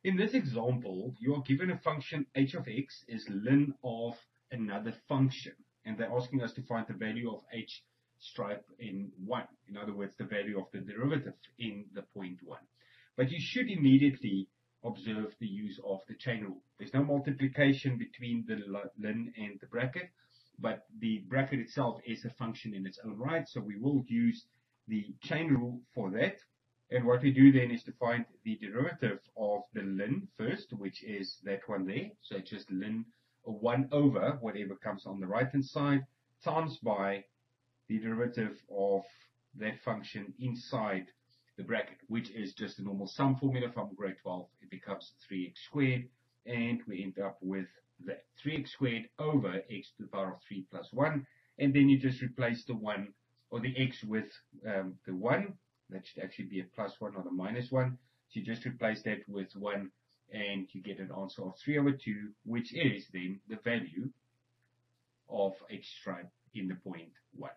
In this example, you are given a function h of x is ln of another function, and they're asking us to find the value of h stripe in 1. In other words, the value of the derivative in the point 1. But you should immediately observe the use of the chain rule. There's no multiplication between the ln and the bracket, but the bracket itself is a function in its own right, so we will use the chain rule for that. And what we do then is to find the derivative of the ln first, which is that one there. So it's just ln 1 over whatever comes on the right hand side times by the derivative of that function inside the bracket, which is just a normal sum formula from grade 12. It becomes 3x squared, and we end up with that 3x squared over x to the power of 3 plus 1. And then you just replace the 1 or the x with the 1. That should actually be a plus 1 or a minus 1. So you just replace that with 1, and you get an answer of 3 over 2, which is then the value of h stripe in the point 1.